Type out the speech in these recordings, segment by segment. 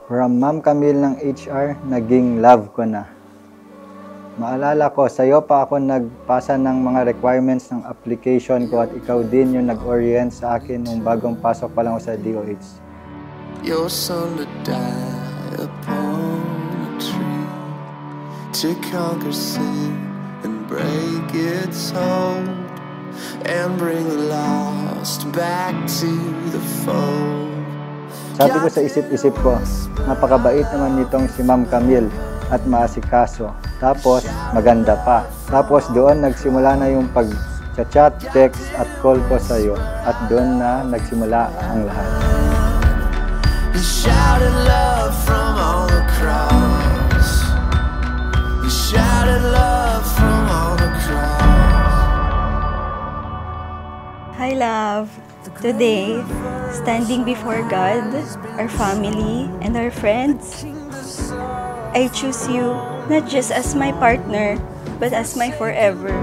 From Ma'am Camille ng HR, naging love ko na. Maalala ko, sa'yo pa ako nagpasa ng mga requirements ng application ko at ikaw din yung nag-orient sa akin nung bagong pasok pa lang ako sa DOH. Your son to die upon a tree, to conquer sin and break its hold, and bring the lost back to the fold. Sabi ko sa isip-isip ko, napakabait naman nitong si Ma'am Camille at maasikaso. Tapos, maganda pa. Tapos doon nagsimula na yung pag-chat, text at call ko sa iyo. At doon na nagsimula ang lahat. You shouted love from all across. You shouted love from all across. Hi, love. Today, standing before God, our family, and our friends, I choose you not just as my partner, but as my forever.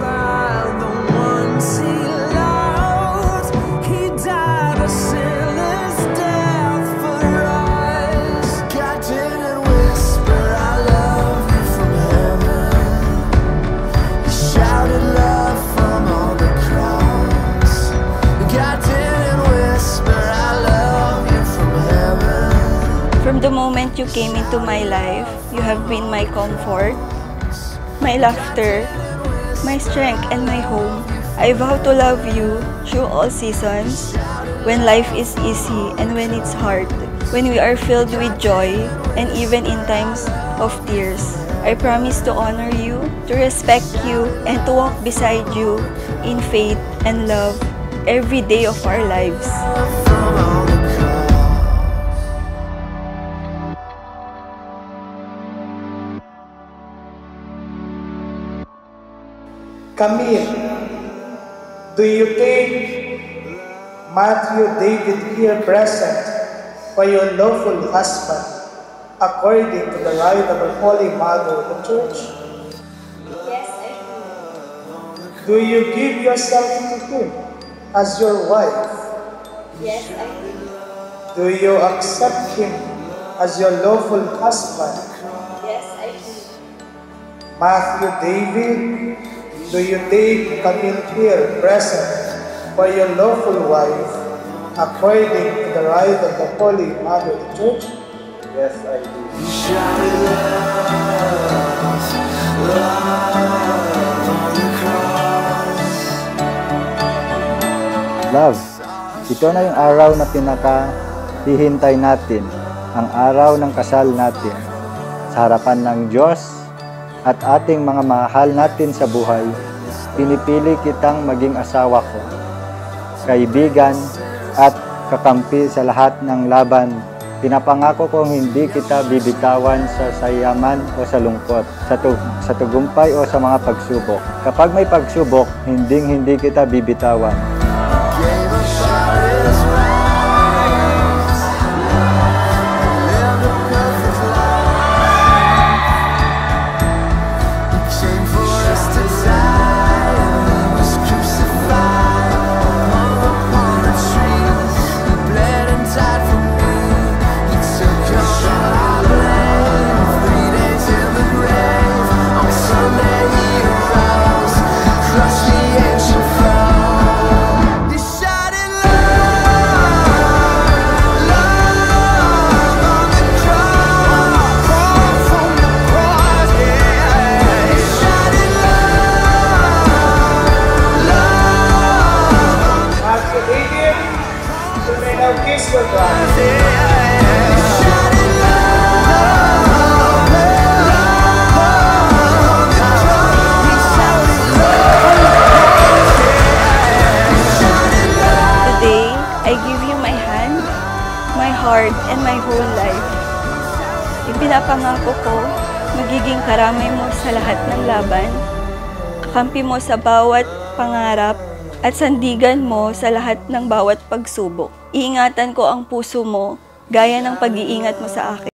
From the moment you came into my life, you have been my comfort, my laughter, my strength, and my home. I vow to love you through all seasons, when life is easy and when it's hard, when we are filled with joy, and even in times of tears. I promise to honor you, to respect you, and to walk beside you in faith and love every day of our lives. Camille, do you take Matthew David here present for your lawful husband according to the rite of our Holy Mother of the Church? Yes, I do. Do you give yourself to him as your wife? Yes, I do. Do you accept him as your lawful husband? Yes, I do. Matthew David, do you take Camille here present for your lawful wife according to the rite of the Holy Mother of the Church? Yes, I do. You shouted love, love on the cross. Love, ito na yung araw na pinakahihintay natin, ang araw ng kasal natin. Sa harapan ng Diyos at ating mga mahal natin sa buhay, pinipili kitang maging asawa ko, kaibigan at kakampi sa lahat ng laban. Pinapangako kong hindi kita bibitawan sa sayaman o sa lungkot, sa tagumpay o sa mga pagsubok. Kapag may pagsubok, hindi kita bibitawan. Kiss your bride. Today, I give you my hand, my heart, and my whole life. Ipinapangako ko, magiging karamay mo sa lahat ng laban, kakampi mo sa bawat pangarap, at sandigan mo sa lahat ng bawat pagsubok. Iingatan ko ang puso mo, gaya ng pag-iingat mo sa akin.